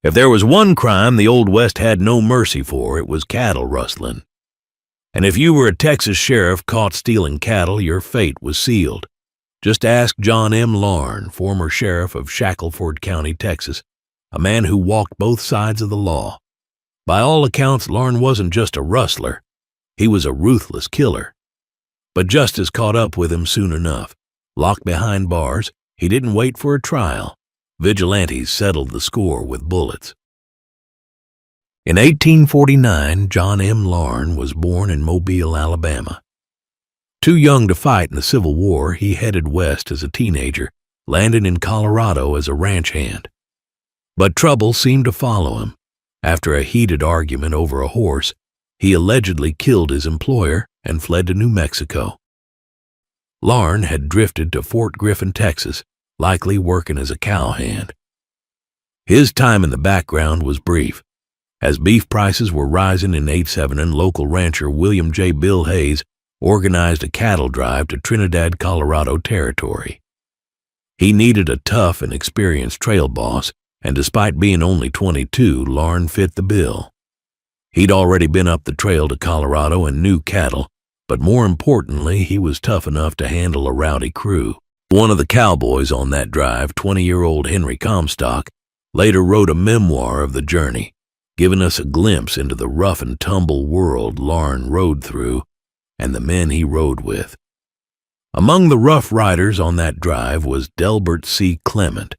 If there was one crime the Old West had no mercy for, it was cattle rustling. And if you were a Texas sheriff caught stealing cattle, your fate was sealed. Just ask John M. Larn, former sheriff of Shackelford County, Texas, a man who walked both sides of the law. By all accounts, Larn wasn't just a rustler. He was a ruthless killer. But justice caught up with him soon enough. Locked behind bars, he didn't wait for a trial. Vigilantes settled the score with bullets. In 1849, John M. Larn was born in Mobile, Alabama. Too young to fight in the Civil War, he headed west as a teenager, landing in Colorado as a ranch hand. But trouble seemed to follow him. After a heated argument over a horse, he allegedly killed his employer and fled to New Mexico. Larn had drifted to Fort Griffin, Texas, likely working as a cowhand. His time in the background was brief. As beef prices were rising in 8/7, local rancher William J. Bill Hayes organized a cattle drive to Trinidad, Colorado territory. He needed a tough and experienced trail boss, and despite being only 22, Larn fit the bill. He'd already been up the trail to Colorado and knew cattle, but more importantly, he was tough enough to handle a rowdy crew. One of the cowboys on that drive, 20-year-old Henry Comstock, later wrote a memoir of the journey, giving us a glimpse into the rough and tumble world Larn rode through and the men he rode with. Among the rough riders on that drive was Delbert C. Clement,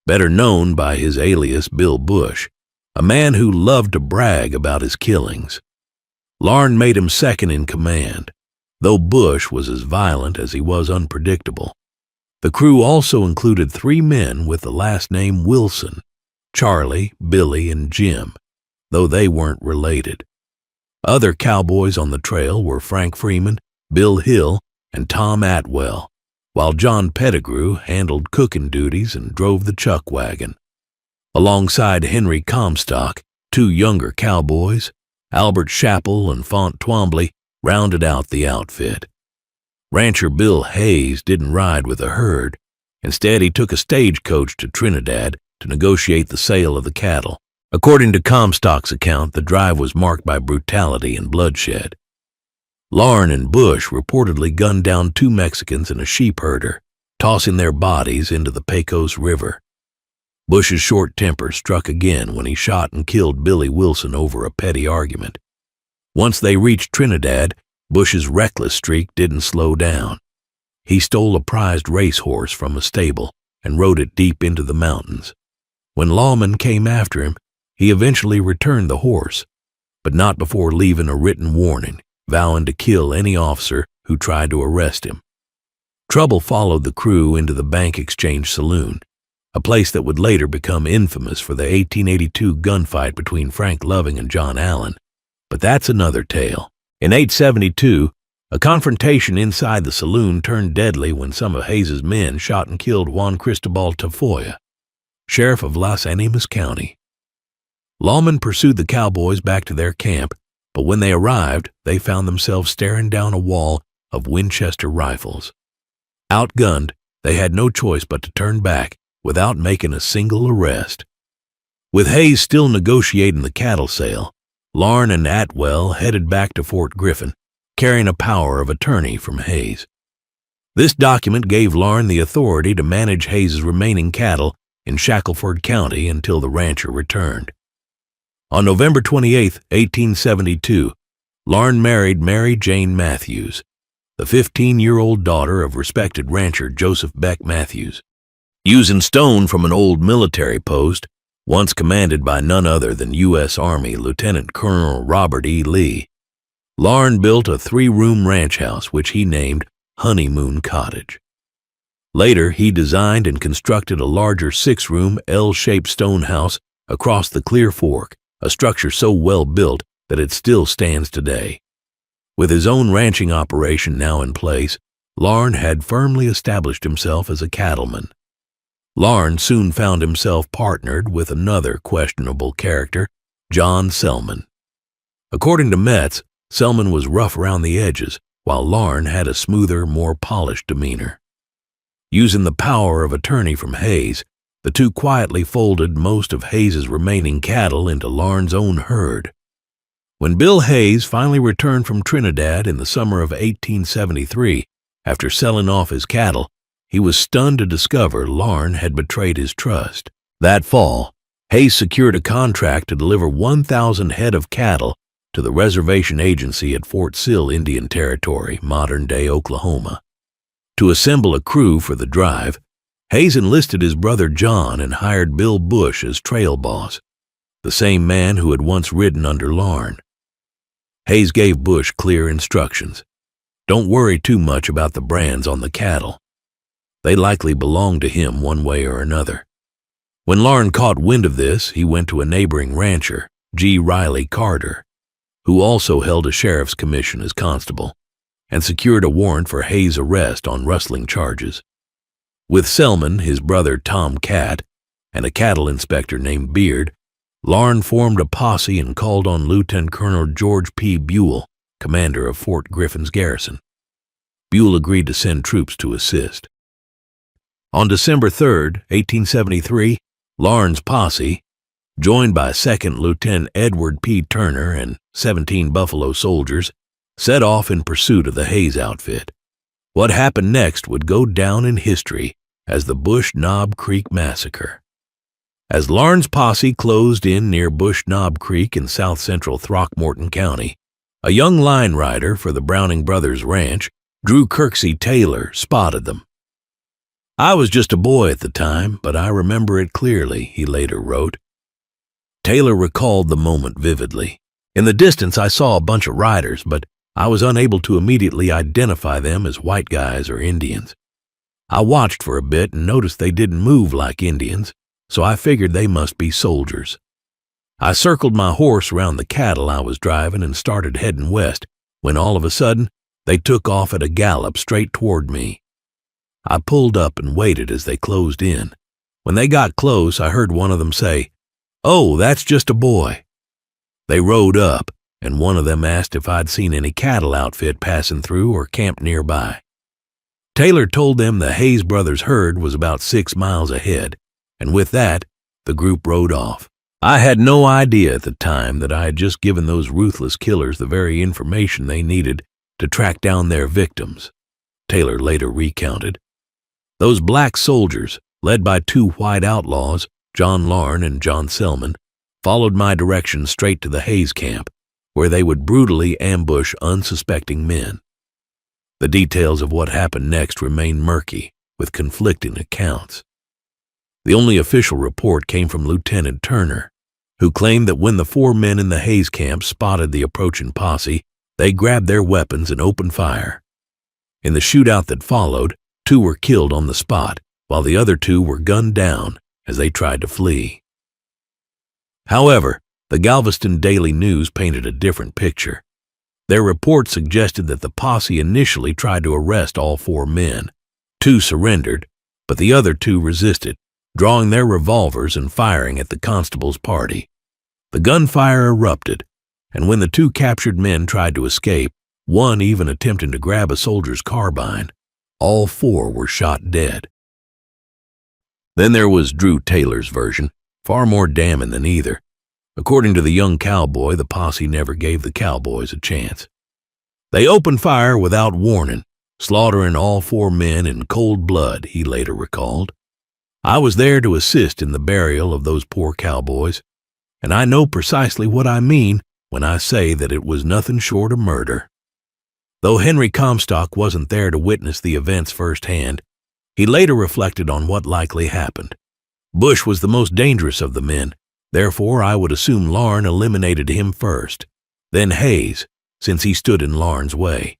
better known by his alias Bill Bush, a man who loved to brag about his killings. Larn made him second in command, though Bush was as violent as he was unpredictable. The crew also included 3 men with the last name Wilson: Charlie, Billy, and Jim, though they weren't related. Other cowboys on the trail were Frank Freeman, Bill Hill, and Tom Atwell, while John Pettigrew handled cooking duties and drove the chuck wagon. Alongside Henry Comstock, 2 younger cowboys, Albert Chappell and Font Twombly, rounded out the outfit. Rancher Bill Hayes didn't ride with the herd. Instead, he took a stagecoach to Trinidad to negotiate the sale of the cattle. According to Comstock's account, the drive was marked by brutality and bloodshed. Larn and Bush reportedly gunned down 2 Mexicans and a sheep herder, tossing their bodies into the Pecos River. Bush's short temper struck again when he shot and killed Billy Wilson over a petty argument. Once they reached Trinidad, Bush's reckless streak didn't slow down. He stole a prized racehorse from a stable and rode it deep into the mountains. When lawmen came after him, he eventually returned the horse, but not before leaving a written warning, vowing to kill any officer who tried to arrest him. Trouble followed the crew into the Bank Exchange Saloon, a place that would later become infamous for the 1882 gunfight between Frank Loving and John Allen. But that's another tale. In 872, a confrontation inside the saloon turned deadly when some of Hayes's men shot and killed Juan Cristobal Tafoya, sheriff of Las Animas County. Lawmen pursued the cowboys back to their camp, but when they arrived, they found themselves staring down a wall of Winchester rifles. Outgunned, they had no choice but to turn back without making a single arrest. With Hayes still negotiating the cattle sale, Larn and Atwell headed back to Fort Griffin, carrying a power of attorney from Hayes. This document gave Larn the authority to manage Hayes' remaining cattle in Shackelford County until the rancher returned. On November 28, 1872, Larn married Mary Jane Matthews, the 15-year-old daughter of respected rancher Joseph Beck Matthews. Using stone from an old military post, once commanded by none other than U.S. Army Lieutenant Colonel Robert E. Lee, Larn built a 3-room ranch house which he named Honeymoon Cottage. Later, he designed and constructed a larger 6-room L-shaped stone house across the Clear Fork, a structure so well built that it still stands today. With his own ranching operation now in place, Larn had firmly established himself as a cattleman. Larn soon found himself partnered with another questionable character, John Selman. According to Metz, Selman was rough around the edges, while Larn had a smoother, more polished demeanor. Using the power of attorney from Hayes, The two quietly folded most of Hayes's remaining cattle into Larn's own herd. When Bill Hayes finally returned from Trinidad in the summer of 1873, after selling off his cattle, he was stunned to discover Larn had betrayed his trust. That fall, Hayes secured a contract to deliver 1,000 head of cattle to the reservation agency at Fort Sill Indian Territory, modern-day Oklahoma. To assemble a crew for the drive, Hayes enlisted his brother John and hired Bill Bush as trail boss, the same man who had once ridden under Larn. Hayes gave Bush clear instructions. Don't worry too much about the brands on the cattle. They likely belong to him one way or another. When Larn caught wind of this, he went to a neighboring rancher, G. Riley Carter, who also held a sheriff's commission as constable, and secured a warrant for Hayes' arrest on rustling charges. With Selman, his brother Tom Cat, and a cattle inspector named Beard, Larn formed a posse and called on Lieutenant Colonel George P. Buell, commander of Fort Griffin's garrison. Buell agreed to send troops to assist. On December 3, 1873, Larn's posse, joined by 2nd Lieutenant Edward P. Turner and 17 Buffalo soldiers, set off in pursuit of the Hayes outfit. What happened next would go down in history as the Bush Knob Creek Massacre. As Larn's posse closed in near Bush Knob Creek in south-central Throckmorton County, a young line rider for the Browning Brothers Ranch, Drew Kirksey Taylor, spotted them. I was just a boy at the time, but I remember it clearly, he later wrote. Taylor recalled the moment vividly. In the distance, I saw a bunch of riders, but I was unable to immediately identify them as white guys or Indians. I watched for a bit and noticed they didn't move like Indians, so I figured they must be soldiers. I circled my horse around the cattle I was driving and started heading west, when all of a sudden, they took off at a gallop straight toward me. I pulled up and waited as they closed in. When they got close, I heard one of them say, "Oh, that's just a boy." They rode up, and one of them asked if I'd seen any cattle outfit passing through or camped nearby. Taylor told them the Hayes brothers' herd was about 6 miles ahead, and with that, the group rode off. I had no idea at the time that I had just given those ruthless killers the very information they needed to track down their victims, Taylor later recounted. Those black soldiers, led by 2 white outlaws, John Larn and John Selman, followed my direction straight to the Hayes camp, where they would brutally ambush unsuspecting men. The details of what happened next remain murky, with conflicting accounts. The only official report came from Lieutenant Turner, who claimed that when the 4 men in the Hayes camp spotted the approaching posse, they grabbed their weapons and opened fire. In the shootout that followed, 2 were killed on the spot, while the other 2 were gunned down as they tried to flee. However, the Galveston Daily News painted a different picture. Their report suggested that the posse initially tried to arrest all 4 men. 2 surrendered, but the other 2 resisted, drawing their revolvers and firing at the constable's party. The gunfire erupted, and when the 2 captured men tried to escape, one even attempting to grab a soldier's carbine, all 4 were shot dead. Then there was Drew Taylor's version, far more damning than either. According to the young cowboy, the posse never gave the cowboys a chance. They opened fire without warning, slaughtering all 4 men in cold blood, he later recalled. I was there to assist in the burial of those poor cowboys, and I know precisely what I mean when I say that it was nothing short of murder. Though Henry Comstock wasn't there to witness the events firsthand, he later reflected on what likely happened. Bush was the most dangerous of the men, therefore I would assume Larn eliminated him first, then Hayes, since he stood in Larn's way.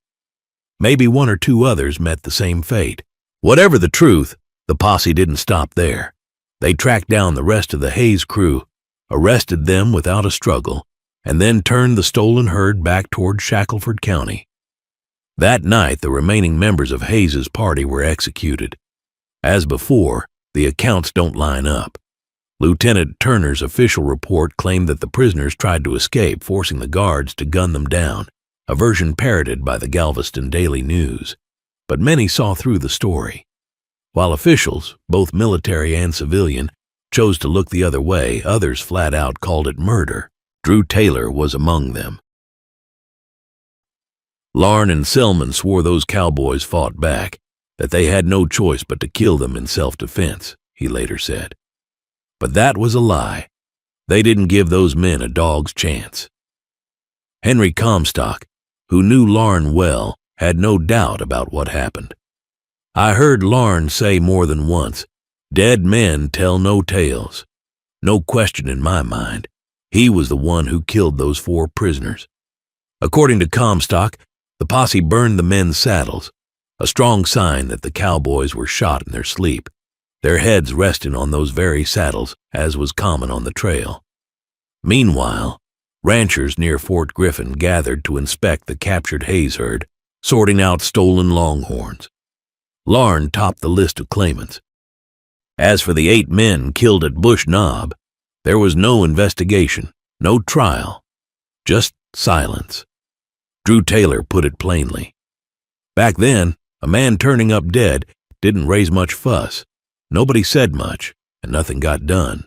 Maybe 1 or 2 others met the same fate. Whatever the truth, the posse didn't stop there. They tracked down the rest of the Hayes crew, arrested them without a struggle, and then turned the stolen herd back toward Shackelford County. That night, the remaining members of Hayes's party were executed. As before, the accounts don't line up. Lieutenant Turner's official report claimed that the prisoners tried to escape, forcing the guards to gun them down, a version parroted by the Galveston Daily News. But many saw through the story. While officials, both military and civilian, chose to look the other way, others flat out called it murder. Drew Taylor was among them. Larn and Selman swore those cowboys fought back, that they had no choice but to kill them in self-defense, he later said. But that was a lie. They didn't give those men a dog's chance. Henry Comstock, who knew Larn well, had no doubt about what happened. I heard Larn say more than once, "Dead men tell no tales." No question in my mind, he was the one who killed those 4 prisoners. According to Comstock, the posse burned the men's saddles, a strong sign that the cowboys were shot in their sleep, their heads resting on those very saddles, as was common on the trail. Meanwhile, ranchers near Fort Griffin gathered to inspect the captured Hayes herd, sorting out stolen longhorns. Larn topped the list of claimants. As for the 8 men killed at Bush Knob, there was no investigation, no trial, just silence. Drew Taylor put it plainly. Back then, a man turning up dead didn't raise much fuss. Nobody said much, and nothing got done.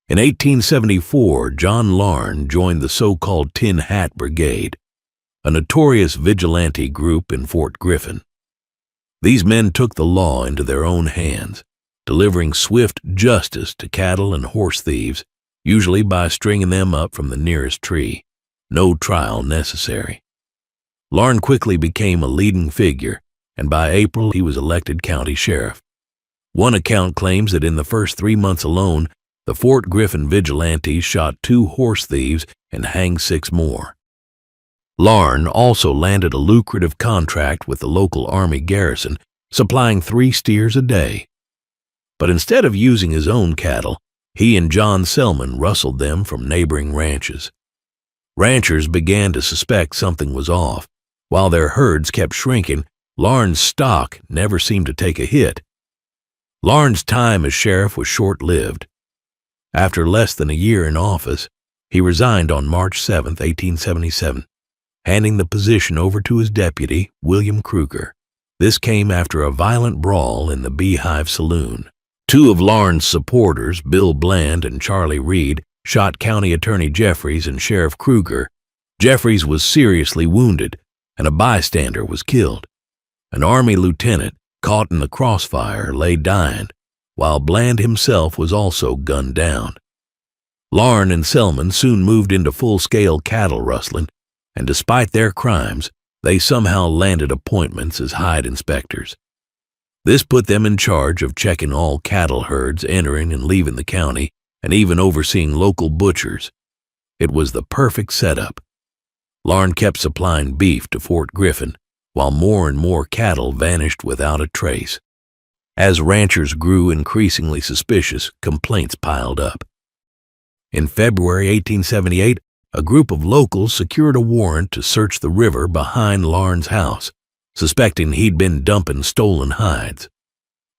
In 1874, John Larn joined the so-called Tin Hat Brigade, a notorious vigilante group in Fort Griffin. These men took the law into their own hands, delivering swift justice to cattle and horse thieves, usually by stringing them up from the nearest tree. No trial necessary. Larn quickly became a leading figure, and by April he was elected county sheriff. One account claims that in the first 3 months alone, the Fort Griffin vigilantes shot 2 horse thieves and hanged 6 more. Larn also landed a lucrative contract with the local army garrison, supplying 3 steers a day. But instead of using his own cattle, he and John Selman rustled them from neighboring ranches. Ranchers began to suspect something was off. While their herds kept shrinking, Larn's stock never seemed to take a hit. Larn's time as sheriff was short-lived. After less than a year in office, he resigned on March 7, 1877, handing the position over to his deputy, William Kruger. This came after a violent brawl in the Beehive Saloon. 2 of Larn's supporters, Bill Bland and Charlie Reed, shot County Attorney Jeffries and Sheriff Kruger. Jeffries was seriously wounded, and a bystander was killed. An Army lieutenant, caught in the crossfire, lay dying, while Bland himself was also gunned down. Larn and Selman soon moved into full-scale cattle rustling, and despite their crimes, they somehow landed appointments as hide inspectors. This put them in charge of checking all cattle herds entering and leaving the county, and even overseeing local butchers. It was the perfect setup. Larn kept supplying beef to Fort Griffin, while more and more cattle vanished without a trace. As ranchers grew increasingly suspicious, complaints piled up. In February 1878, a group of locals secured a warrant to search the river behind Larn's house, suspecting he'd been dumping stolen hides.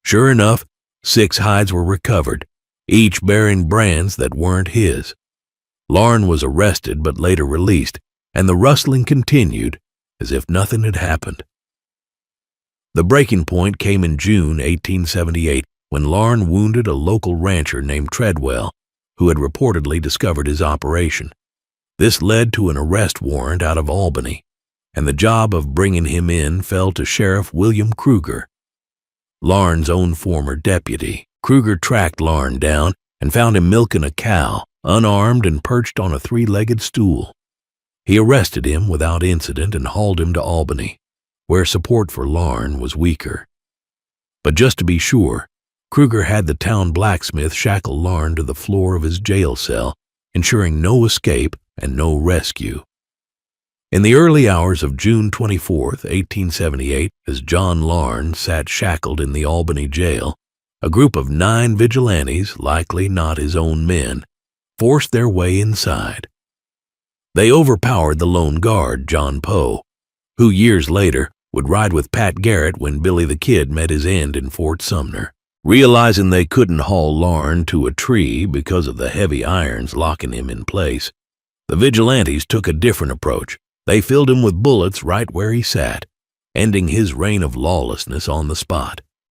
Sure enough, 6 hides were recovered, each bearing brands that weren't his. Larn was arrested but later released, and the rustling continued as if nothing had happened. The breaking point came in June 1878 when Larn wounded a local rancher named Treadwell, who had reportedly discovered his operation. This led to an arrest warrant out of Albany, and the job of bringing him in fell to Sheriff William Kruger. Larn's own former deputy, Kruger tracked Larn down and found him milking a cow, unarmed and perched on a 3-legged stool. He arrested him without incident and hauled him to Albany, where support for Larn was weaker. But just to be sure, Kruger had the town blacksmith shackle Larn to the floor of his jail cell, ensuring no escape and no rescue. In the early hours of June 24, 1878, as John Larn sat shackled in the Albany jail, a group of 9 vigilantes, likely not his own men, forced their way inside. They overpowered the lone guard, John Poe, who years later would ride with Pat Garrett when Billy the Kid met his end in Fort Sumner. Realizing they couldn't haul Larn to a tree because of the heavy irons locking him in place, the vigilantes took a different approach. They filled him with bullets right where he sat, ending his reign of lawlessness on the spot.